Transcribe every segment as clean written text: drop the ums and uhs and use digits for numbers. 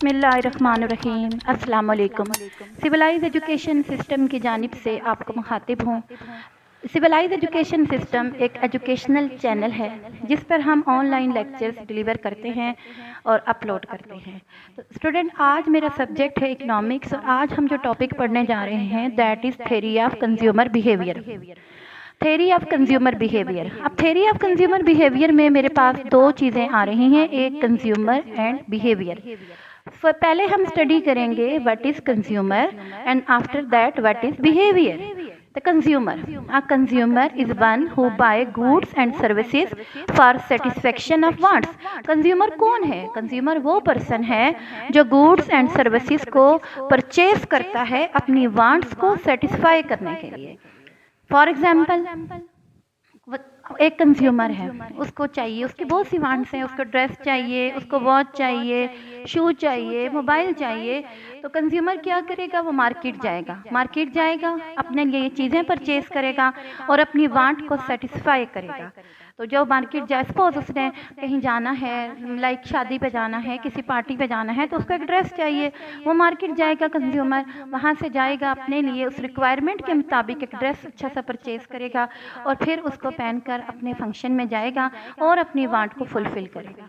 بسم اللہ الرحمن الرحیم۔ السلام علیکم۔ سویلائز ایجوکیشن سسٹم کی جانب سے آپ کو مخاطب ہوں۔ سویلائز ایجوکیشن سسٹم ایک ایجوکیشنل چینل ہے جس پر ہم آن لائن لیکچرز ڈیلیور کرتے ہیں اور اپلوڈ کرتے ہیں۔ تو اسٹوڈنٹ، آج میرا سبجیکٹ ہے اکنامکس اور آج ہم جو ٹاپک پڑھنے جا رہے ہیں that is theory of consumer behaviour. Theory of consumer behaviour. اب تھیوری آف کنزیومر بیہیویئر میں میرے پاس دو چیزیں آ رہی ہیں، ایک کنزیومر اینڈ بیہیویئر۔ پہلے ہم اسٹڈی کریں گے what is consumer and after that what is behavior. The consumer. A consumer is one who buy goods and services for satisfaction of wants. Consumer کون ہے؟ Consumer وہ پرسن ہے جو goods and services کو purchase کرتا ہے اپنی wants کو سیٹسفائی کرنے کے لیے۔ فار ایگزامپل، ایک کنزیومر ہے، اس کو چاہیے، اس کی بہت سی وانٹس ہیں، اس کو ڈریس چاہیے، اس کو واچ چاہیے، شوز چاہیے، موبائل چاہیے۔ تو کنزیومر کیا کرے گا؟ وہ مارکیٹ جائے گا، اپنے لیے یہ چیزیں پرچیز کرے گا اور اپنی وانٹ کو سیٹسفائی کرے گا۔ تو جو مارکیٹ جائے، سپوز اس نے کہیں جانا ہے، لائک شادی پہ جانا ہے، کسی پارٹی پہ جانا ہے، تو اس کو ایک ڈریس چاہیے، وہ مارکیٹ جائے گا کنزیومر، وہاں سے جائے گا، اپنے لیے اس ریکوائرمنٹ کے مطابق ایک ڈریس اچھا سا پرچیز کرے گا اور پھر اس کو پہن کر اپنے فنکشن میں جائے گا اور اپنی وانٹ کو فلفل کرے گا۔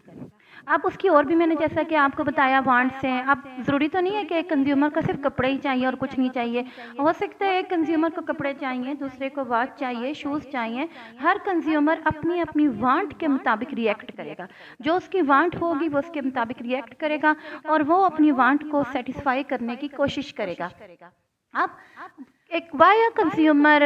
اب اس کی اور بھی میں نے جیسا کہ آپ کو بتایا وانٹس ہیں۔ اب ضروری تو نہیں ہے کہ ایک کنزیومر کو صرف کپڑے ہی چاہیے اور کچھ نہیں چاہیے، ہو سکتا ہے ایک کنزیومر کو کپڑے چاہیے، دوسرے کو واچ چاہیے، شوز چاہیے۔ ہر کنزیومر اپنی وانٹ کے مطابق ریئیکٹ کرے گا، جو اس کی وانٹ ہوگی وہ اس کے مطابق ریئیکٹ کرے گا اور وہ اپنی وانٹ کو سیٹسفائی کرنے کی کوشش کرے گا۔ اب ایک why a consumer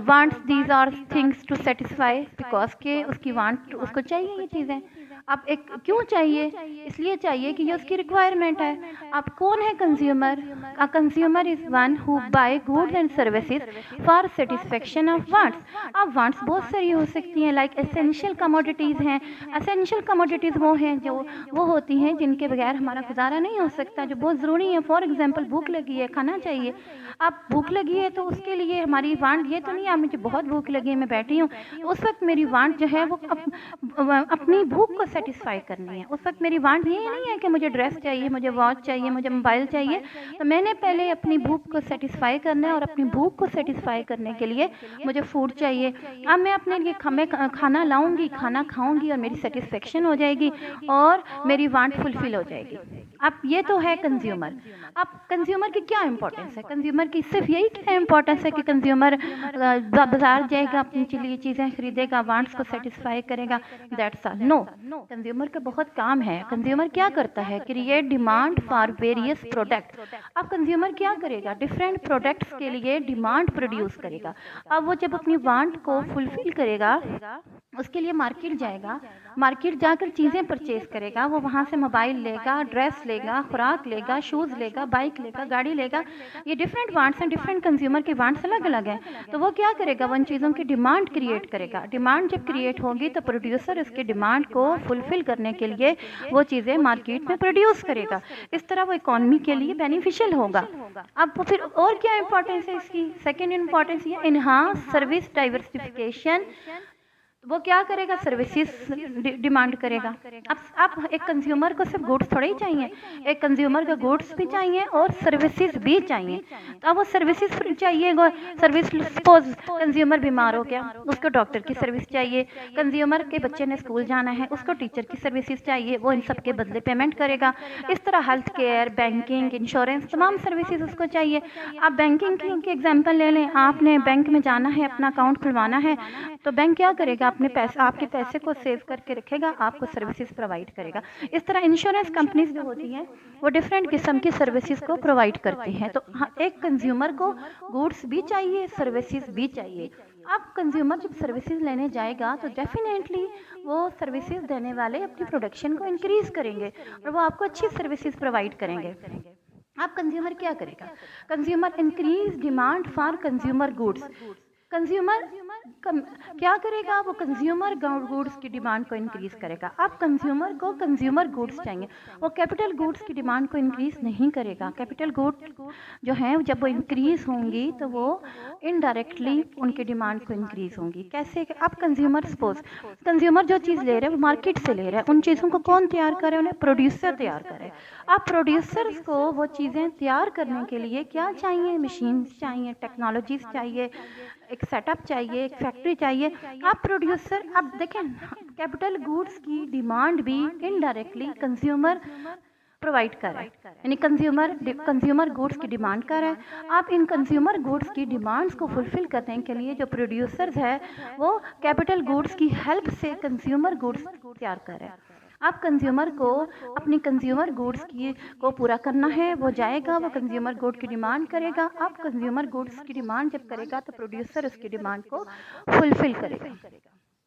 wants these are things to satisfy because کہ اس کی وانٹ، اس کو چاہیے یہ چیزیں۔ اب ایک کیوں چاہیے؟ اس لیے چاہیے کہ یہ اس کی ریکوائرمنٹ ہے۔ اب کون ہے consumer? A consumer is one who buy goods and services for satisfaction of wants. اب وانٹس بہت ساری ہو سکتی ہیں، لائک اسینشیل کموڈیٹیز ہیں۔ اسینشیل کموڈیٹیز وہ ہیں جو وہ ہوتی ہیں جن کے بغیر ہمارا گزارا نہیں ہو سکتا، جو بہت ضروری ہیں۔ فار ایگزامپل، بھوک لگی ہے، کھانا چاہیے۔ اب بھوک لگی ہے تو اس کے لیے ہماری وانٹ یہ تو نہیں ہے مجھے بہت بھوک لگی ہے، میں بیٹھی ہوں، اس وقت میری وانٹ جو ہے وہ اپنی بھوک کو سیٹسفائی کرنی ہے۔ اس وقت میری وانٹ یہ نہیں ہے کہ مجھے ڈریس چاہیے، مجھے واچ چاہیے، مجھے موبائل چاہیے، تو میں نے پہلے اپنی بھوک کو سیٹسفائی کرنا ہے اور اپنی بھوک کو سیٹسفائی کرنے کے لیے مجھے فوڈ چاہیے۔ اب میں اپنے لیے کھانا لاؤں گی، کھانا کھاؤں گی اور میری سیٹسفیکشن ہو جائے گی اور میری وانٹ فلفل ہو جائے گی۔ اب یہ تو ہے کنزیومر۔ اب کنزیومر کی کیا امپورٹنس ہے؟ کنزیومر کی صرف یہی کیا امپورٹنس ہے کہ کنزیومر بازار جائے گا، اپنی لیے چیزیں خریدے گا، وانٹس کو سیٹسفائی کرے گا، دیٹس آل؟ نو، کنزیومر کا بہت کام ہے۔ کنزیومر کیا کرتا ہے؟ Create demand for various product. اب کنزیومر کیا کرے گا؟ ڈفرینٹ پروڈکٹس کے لیے ڈیمانڈ پروڈیوس کرے گا۔ اب وہ جب اپنی وانٹ کو فلفل کرے گا، اس کے لیے مارکیٹ جائے گا، مارکیٹ جا کر چیزیں پرچیز کرے گا، وہ وہاں سے موبائل لے گا، ڈریس لے گا، خوراک لے گا، شوز لے گا، بائک لے گا، گاڑی لے گا۔ یہ ڈفرینٹ وانٹس ہیں، ڈفرینٹ کنزیومر کی وانٹس الگ الگ ہیں۔ تو وہ کیا کرے گا؟ وہ ان چیزوں کی ڈیمانڈ کریٹ کرے گا۔ ڈیمانڈ جب کریٹ ہوگی تو پروڈیوسر اس کی ڈیمانڈ کو فلفل کرنے کے لیے وہ چیزیں مارکیٹ میں پروڈیوس کرے گا۔ اس طرح وہ اکانومی کے لیے بینیفیشل ہوگا۔ اب پھر اور کیا امپورٹنس ہے اس کی؟ سیکنڈ امپورٹنس یہ انہانس سروس ڈائیورسفیکیشن۔ وہ کیا کرے گا؟ سروسز ڈیمانڈ کرے گا۔ اب ایک کنزیومر کو صرف گوڈس تھوڑے ہی چاہیے، ایک کنزیومر کو گوڈس بھی چاہیے اور سروسز بھی چاہیے۔ تو اب وہ سروسز چاہیے، سروس سپوز کنزیومر بیمار ہو گیا، اس کو ڈاکٹر کی سروس چاہیے، کنزیومر کے بچے نے اسکول جانا ہے، اس کو ٹیچر کی سروسز چاہیے، وہ ان سب کے بدلے پیمنٹ کرے گا۔ اس طرح ہیلتھ کیئر، بینکنگ، انشورنس، تمام سروسز اس کو چاہیے۔ آپ بینکنگ کی ایگزامپل لے لیں، آپ نے بینک میں جانا ہے، اپنا اکاؤنٹ کھلوانا ہے، تو بینک کیا کرے گا؟ اپنے پیسے، آپ کے پیسے کو سیو کر کے رکھے گا، آپ کو سروسز پرووائڈ کرے گا۔ اس طرح انشورنس کمپنیز جو ہوتی ہیں وہ ڈفرینٹ قسم کی سروسز کو پرووائڈ کرتی ہیں۔ تو ایک کنزیومر کو گوڈس بھی چاہیے، سروسز بھی چاہیے۔ اب کنزیومر جب سروسز لینے جائے گا تو ڈیفینیٹلی وہ سروسز دینے والے اپنی پروڈکشن کو انکریز کریں گے اور وہ آپ کو اچھی سروسز پرووائڈ کریں گے۔ اب کنزیومر کیا کرے گا؟ Consumer increase demand for consumer goods. Consumer کیا کرے گا وہ کنزیومر گوڈس کی ڈیمانڈ کو انکریز کرے گا. اب کنزیومر کو کنزیومر گوڈس چاہیے, وہ کیپٹل گوڈس کی ڈیمانڈ کو انکریز نہیں کرے گا. کیپٹل گوڈ جو ہیں جب وہ انکریز ہوں گی تو وہ انڈائریکٹلی ان کی ڈیمانڈ کو انکریز ہوں گی. کیسے کہ اب کنزیومر سپوز کنزیومر جو چیز لے رہے ہیں وہ مارکیٹ سے لے رہے ہیں, ان چیزوں کو کون تیار کرے, انہیں پروڈیوسر تیار کرے. اب پروڈیوسرز کو وہ چیزیں تیار کرنے کے لیے کیا چاہیے, مشینز چاہیے, ٹیکنالوجیز چاہیے, ایک سیٹ اپ چاہیے, ایک فیکٹری چاہیے. اب پروڈیوسر, اب دیکھیں کیپٹل گوڈس کی ڈیمانڈ بھی انڈائریکٹلی کنزیومر پرووائڈ کر رہا ہے, یعنی کنزیومر گوڈس کی ڈیمانڈ کر رہا ہے. آپ ان کنزیومر گوڈس کی ڈیمانڈس کو فلفل کرنے کے لیے جو پروڈیوسرز ہے وہ کیپٹل گوڈس کی ہیلپ سے کنزیومر گوڈس تیار کر رہے ہیں. اب کنزیومر کو اپنی کنزیومر گوڈس کی کو پورا کرنا ہے, وہ جائے گا, وہ کنزیومر گوڈ کی ڈیمانڈ کرے گا. اب کنزیومر گوڈس کی ڈیمانڈ جب کرے گا تو پروڈیوسر اس کی ڈیمانڈ کو فلفل کرے گا.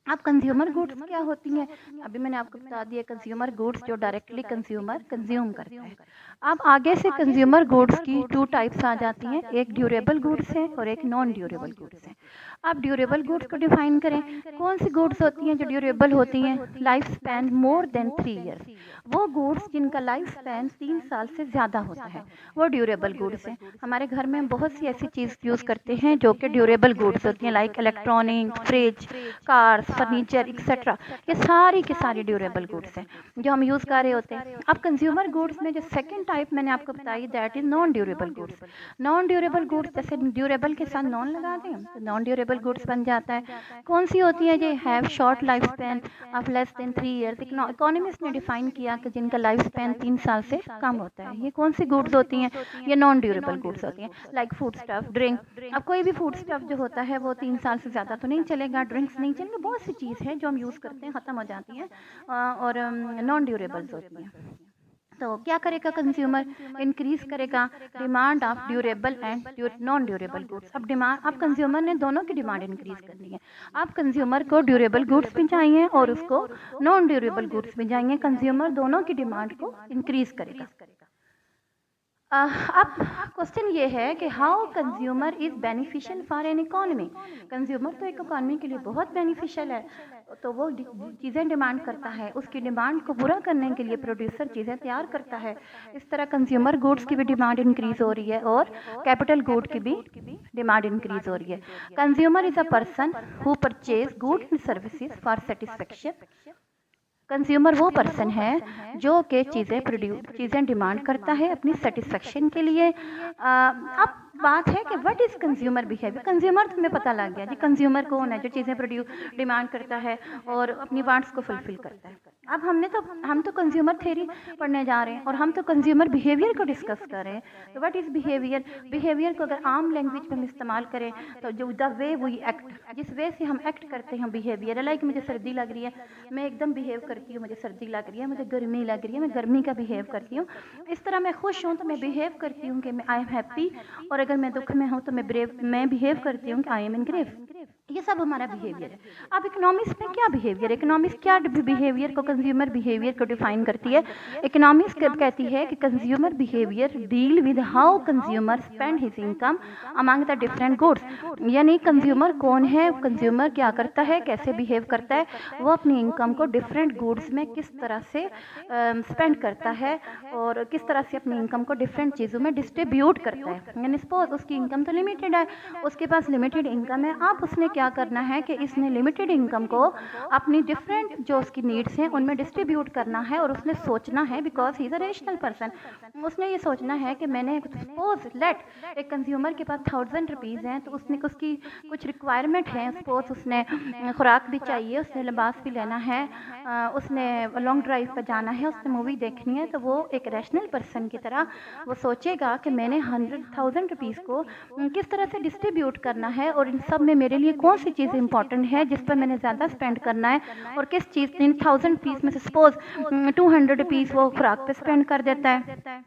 اب کنزیومر گوڈس کیا ہوتی ہیں, ابھی میں نے آپ کو بتا دیا کنزیومر گوڈس جو ڈائریکٹلی کنزیومر کنزیوم کرتا ہے. اب آگے سے کنزیومر گوڈس کی 2 ٹائپس آ جاتی ہیں, ایک ڈیوریبل گوڈس ہیں اور ایک نان ڈیوریبل گوڈس ہیں. اب ڈیوریبل گوڈس کو ڈیفائن کریں, کون سی گوڈس ہوتی ہیں جو ڈیوریبل ہوتی ہیں, لائف سپین مور دین 3 ایئرس. وہ گوڈس جن کا لائف سپین 3 سال سے زیادہ ہوتا ہے وہ ڈیوریبل گوڈس ہیں. ہمارے گھر میں بہت سی ایسی چیز یوز کرتے ہیں جو کہ ڈیوریبل گوڈس ہوتی ہیں, like electronic, fridge, cars, furniture etcetera. یہ ساری کی ساری ڈیوریبل گوڈس ہیں جو ہم یوز کر رہے ہوتے ہیں. اب کنزیومر گوڈس میں جو سیکنڈ ٹائپ میں نے آپ کو بتائی that is naan durable goods. Naan durable goods جیسے ڈیوریبل کے ساتھ نان لگا دیں تو نان ڈیوریبل گوڈس بن جاتا ہے. کون سی ہوتی ہے جی, have short life span of less than 3 years. Economist نے ڈیفائن کیا کہ جن کا لائف اسپین 3 سال سے کم ہوتا ہے. یہ کون سی گوڈس ہوتی ہیں, یہ نان ڈیوریبل گوڈس ہوتی ہیں, لائک فوڈ اسٹف, ڈرنک. اب کوئی بھی فوڈ اسٹف جو ہوتا ہے وہ 3 سال سے زیادہ تو نہیں چلے گا, ڈرنکس نہیں چلیں گے, بہت سی چیز ہے جو ہم یوز کرتے ہیں ختم ہو جاتی ہیں اور نان ڈیوریبلز ہوتی ہیں. تو کیا کرے گا کنزیومر, انکریز کرے گا demand of durable and non durable goods. اب کنزیومر نے دونوں کی ڈیمانڈ انکریز کرنی ہے. اب کنزیومر کو ڈیوریبل گوڈس بھی چاہیے اور اس کو نان ڈیوریبل گوڈس بھی چاہیے. کنزیومر دونوں کی ڈیمانڈ کو انکریز کرے گا. اب کوشچن یہ ہے کہ how consumer is beneficial for an economy. Consumer تو ایک اکانومی کے لیے بہت بینیفیشل ہے, تو وہ چیزیں ڈیمانڈ کرتا ہے, اس کی ڈیمانڈ کو پورا کرنے کے لیے پروڈیوسر چیزیں تیار کرتا ہے. اس طرح کنزیومر گوڈس کی بھی ڈیمانڈ انکریز ہو رہی ہے اور کیپٹل گوڈ کی بھی ڈیمانڈ انکریز ہو رہی ہے. Consumer is a person who purchase good and services for satisfaction. Consumer وہ پرسن ہے جو کہ چیزیں ڈیمانڈ کرتا ہے اپنی سیٹسفیکشن کے لیے. اب بات ہے کہ what is consumer behaviour. Consumer تو ہمیں پتہ لگ گیا جی, کنزیومر کون ہے جو چیزیں ڈیمانڈ کرتا ہے اور اپنی وانٹس کو فلفل کرتا ہے. اب ہم تو کنزیومر تھیوری پڑھنے جا رہے ہیں اور ہم تو کنزیومر بیہیویئر کو ڈسکس کر رہے ہیں. تو وٹ از بیہیویئر. بیہیویئر کو اگر عام لینگویج میں ہم استعمال کریں تو جو دا وے وی ایکٹ, جس وے سے ہم ایکٹ کرتے ہیں بیہیویئر. لائک مجھے سردی لگ رہی ہے, میں ایک دم بیہیو کرتی ہوں, مجھے سردی لگ رہی ہے, مجھے گرمی لگ رہی ہے, میں گرمی کا بیہیو کرتی ہوں. اس طرح میں خوش ہوں تو میں بیہیو کرتی ہوں کہ آئی ایم ہیپی, اور اگر میں دکھ میں ہوں تو میں بیہیو کرتی ہوں کہ آئی ایم ان گریف. یہ سب ہمارا بیہیویئر ہے. اب اکنامکس میں کیا بیہیویئر, اکنامکس کیا بیہیویئر کو کنزیومر بیہیویئر کو ڈیفائن کرتی ہے. اکنامکس کہتی ہے کہ consumer behaviour deal with how consumer spend his income among the different goods. یعنی کنزیومر کون ہے, کنزیومر کیا کرتا ہے, کیسے بیہیو کرتا ہے, وہ اپنی انکم کو ڈفرینٹ گوڈس میں کس طرح سے اسپینڈ کرتا ہے اور کس طرح سے اپنی انکم کو ڈفرینٹ چیزوں میں ڈسٹریبیوٹ کرتا ہے. یعنی سپوز اس کی انکم تو لمیٹیڈ ہے, اس کے پاس لمیٹیڈ انکم ہے. اب اس نے کیا کرنا ہے کہ اس نے لمیٹیڈ انکم کو اپنی ڈفرینٹ جو اس کی نیڈس ہیں ان میں ڈسٹریبیوٹ کرنا ہے, اور اس نے سوچنا ہے because he is a rational person. اس نے یہ سوچنا ہے کہ میں نے سپوز لیٹ ایک کنزیومر کے پاس 1000 روپیز ہیں, تو اس کی کچھ ریکوائرمنٹ ہے. سپوز اس نے خوراک بھی چاہیے, اس نے لباس بھی لینا ہے, اس نے لانگ ڈرائیو پہ جانا ہے, اس نے مووی دیکھنی ہے. تو وہ ایک ریشنل پرسن کی طرح وہ سوچے گا کہ میں نے 1000 روپیز کو کس طرح سے ڈسٹریبیوٹ کرنا ہے, اور ان سب میں میرے لیے کون سی چیز امپورٹنٹ ہے جس پر میں نے زیادہ اسپینڈ کرنا ہے, اور کس چیز 1000 روپیز میں سے سپوز 200 روپیز وہ خوراک پہ اسپینڈ کر دیتا ہے.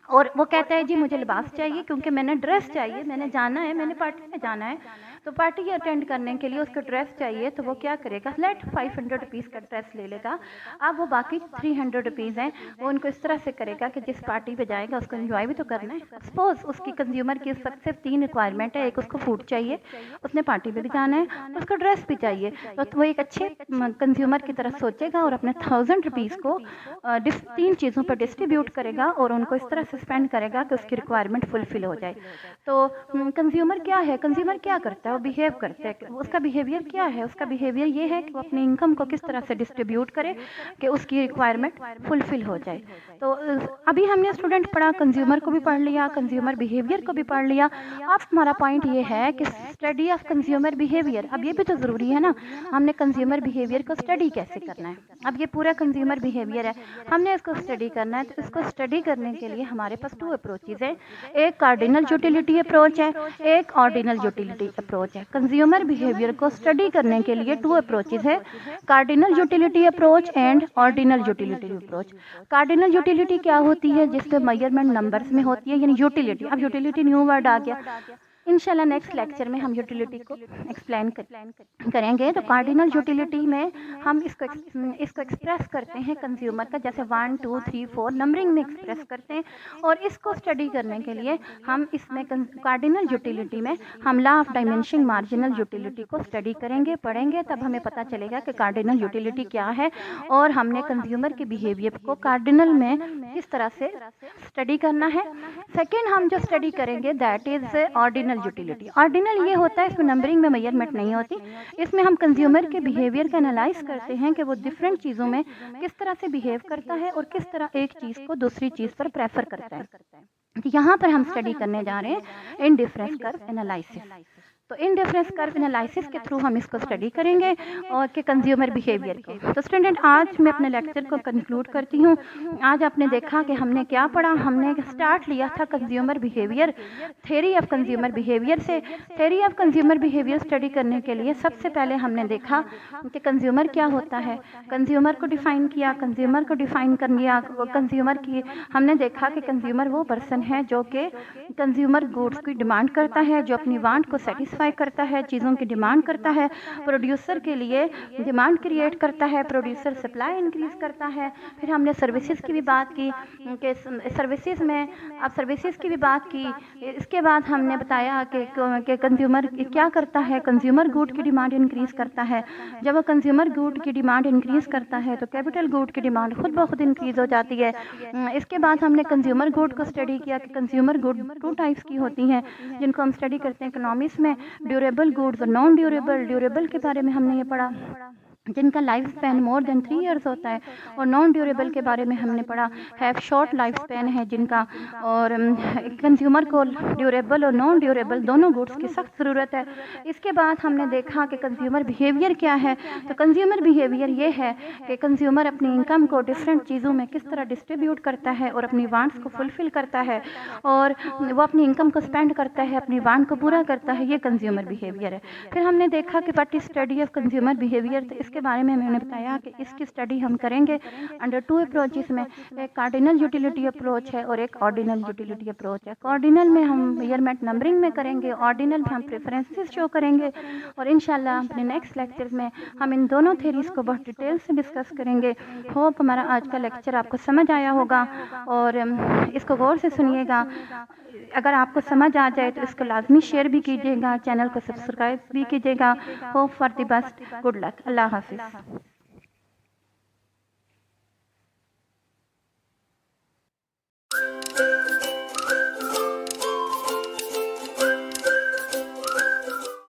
اور وہ کہتا ہے جی مجھے لباس چاہیے کیونکہ میں نے ڈریس چاہیے، میں نے جانا ہے، میں نے پارٹی میں جانا ہے، تو پارٹی اٹینڈ کرنے کے لیے اس کو ڈریس چاہیے، تو وہ کیا کرے گا، لیٹ 500 روپیز کا ڈریس لے لے گا. اب وہ باقی 300 روپیز ہیں وہ ان کو اس طرح سے کرے گا کہ جس پارٹی پہ جائے گا اس کو انجوائے بھی تو کرنا ہے. سپوز اس کی کنزیومر کی اس وقت صرف 3 ریکوائرمنٹ ہے، ایک اس کو فوڈ چاہیے، اس نے پارٹی پہ بھی جانا ہے، اس کو ڈریس بھی چاہیے، تو وہ ایک اچھے کنزیومر کی طرح سوچے گا اور اپنے 1000 روپیز کو 3 چیزوں پر ڈسٹریبیوٹ کرے گا اور ان کو اس طرح سے اسپینڈ کرے گا کہ اس کی ریکوائرمنٹ فلفل ہو جائے. تو کنزیومر کیا ہے، کنزیومر کیا کرتا ہے، وہ بیہیو کرتا ہے، اس کا بیہیویئر کیا ہے، اس کا بیہیویئر یہ ہے کہ وہ اپنی انکم کو کس طرح سے ڈسٹریبیوٹ کرے کہ اس کی ریکوائرمنٹ فلفل ہو جائے. تو ابھی ہم نے اسٹوڈنٹ پڑھا، کنزیومر کو بھی پڑھ لیا، کنزیومر بیہیویئر کو بھی پڑھ لیا. اب ہمارا پوائنٹ یہ ہے کہ اسٹڈی آف کنزیومر بیہیویئر، اب یہ بھی تو ضروری ہے نا، ہم نے کنزیومر بیہیویئر کو اسٹڈی کیسے کرنا ہے. اب یہ پورا کنزیومر بیہیویئر ہے، ہم نے اس کو اسٹڈی کرنا ہے، تو اس کو اسٹڈی کرنے کے لیے ہمارے پاس 2 اپروچز ہیں، ایک کارڈینل یوٹیلیٹی اپروچ ہے، ایک آرڈینل یوٹیلیٹی اپروچ ہے. کنزیومر بیہیویئر کو اسٹڈی کرنے کے لیے 2 اپروچز ہے، cardinal utility approach and ordinal utility approach. Cardinal utility کیا ہوتی ہے، جس پہ میجرمنٹ نمبرز میں ہوتی ہے، یعنی یوٹیلیٹی. اب یوٹیلیٹی نیو ورڈ آ گیا، انشاءاللہ نیکسٹ لیکچر میں ہم یوٹیلیٹی کو ایکسپلین کریں گے. تو کارڈینل یوٹیلیٹی میں ہم اس کو ایکسپریس کرتے ہیں کنزیومر کا، جیسے 1 2 3 4 نمبرنگ میں ایکسپریس کرتے ہیں، اور اس کو اسٹڈی کرنے کے لیے ہم اس میں کارڈینل یوٹیلیٹی میں ہم law of dimension marginal utility کو اسٹڈی کریں گے، پڑھیں گے، تب ہمیں پتہ چلے گا کہ کارڈینل یوٹیلیٹی کیا ہے اور ہم نے کنزیومر کے بیہیویئر کو کارڈینل میں کس طرح سے اسٹڈی کرنا ہے. سیکنڈ ہم جو اسٹڈی کریں گے that is ordinal utility. Ordinal یہ ہوتا ہے اس میں نمبرنگ میں میجرمنٹ نہیں ہوتی، اس میں ہم کنزیومر کے بیہیویئر کا انالائز کرتے ہیں کہ وہ ڈفرینٹ چیزوں میں کس طرح سے بیہیو کرتا ہے اور کس طرح ایک چیز کو دوسری چیز پر پریفر کرتا ہے. یہاں پر ہم اسٹڈی کرنے جا رہے ہیں انڈیفرنس کرو انالائسس. تو انڈیفرنس کرو انالائسس کے تھرو ہم اس کو اسٹڈی کریں گے اور کہ کنزیومر بیہیویئر کو. تو اسٹوڈنٹ آج میں اپنے لیکچر کو کنکلوڈ کرتی ہوں. آج آپ نے دیکھا کہ ہم نے کیا پڑھا، ہم نے اسٹارٹ لیا تھا consumer behaviour, theory of consumer behaviour سے. Theory of consumer behaviour study کرنے کے لیے سب سے پہلے ہم نے دیکھا کہ کنزیومر کیا ہوتا ہے، کنزیومر کو ڈیفائن کیا، کنزیومر کو ڈیفائن کر لیا. کنزیومر کی ہم نے دیکھا کہ کنزیومر وہ پرسن ہے جو کہ کنزیومر گوڈس کی ڈیمانڈ کرتا ہے، جو اپنی وانٹ کو سیٹسفائی کرتا ہے، چیزوں کی ڈیمانڈ کرتا ہے، پروڈیوسر کے لیے ڈیمانڈ کریٹ کرتا ہے، پروڈیوسر سپلائی انکریز کرتا ہے. پھر ہم نے سروسز کی بھی بات کی کہ سروسز میں اب سروسز کی بھی بات کی. اس کے بعد ہم نے بتایا کہ کنزیومر کیا کرتا ہے، کنزیومر گوڈ کی ڈیمانڈ انکریز کرتا ہے. جب وہ کنزیومر گوڈ کی ڈیمانڈ انکریز کرتا ہے تو کیپٹل گوڈ کی ڈیمانڈ خود بخود انکریز ہو جاتی ہے. اس کے بعد ہم نے کنزیومر گوڈ کو اسٹڈی کیا کہ کنزیومر گوڈ 2 ٹائپس کی ہوتی ہیں جن کو ہم اسٹڈی کرتے ہیں اکنامکس میں، ڈیوریبل گوڈز اور نان ڈیوریبل. ڈیوریبل کے بارے میں ہم نے یہ پڑھا جن کا لائف اسپین مور دین 3 ایئرس ہوتا ہے، اور نان ڈیوریبل کے بارے میں ہم نے پڑھا ہیو شارٹ لائف اسپین ہے جن کا. اور کنزیومر کو ڈیوریبل اور نان ڈیوریبل دونوں گوڈس کی سخت ضرورت ہے. اس کے بعد ہم نے دیکھا کہ کنزیومر بیہیویئر کیا ہے. تو کنزیومر بیہیویئر یہ ہے کہ کنزیومر اپنی انکم کو ڈفرینٹ چیزوں میں کس طرح ڈسٹریبیوٹ کرتا ہے اور اپنی وانٹس کو فلفل کرتا ہے، اور وہ اپنی انکم کو اسپینڈ کرتا ہے، اپنی وانٹ کو پورا کرتا ہے. یہ کنزیومر بیہیویئر ہے. پھر ہم نے دیکھا کہ what is study of consumer behaviour. تو اس کے بارے میں نے بتایا کہ اس کی اسٹڈی ہم کریں گے انڈر 2 اپروچز میں، ایک کارڈینل یوٹیلیٹی اپروچ ہے اور ایک آرڈینل یوٹیلیٹی اپروچ ہے. کارڈینل میں ہم میجرمنٹ نمبرنگ میں کریں گے، آرڈینل میں ہم پریفرنسز شو کریں گے، اور انشاءاللہ اپنے نیکسٹ لیکچر میں ہم ان دونوں تھیریز کو بہت ڈیٹیل سے ڈسکس کریں گے. ہوپ ہمارا آج کا لیکچر آپ کو سمجھ آیا ہوگا اور اس کو غور سے سنیے گا. اگر آپ کو سمجھ آ جائے تو اس کو لازمی شیئر بھی کیجیے گا، چینل کو سبسکرائب بھی کیجیے گا. Hope for the best. Good luck. اللہ حافظ.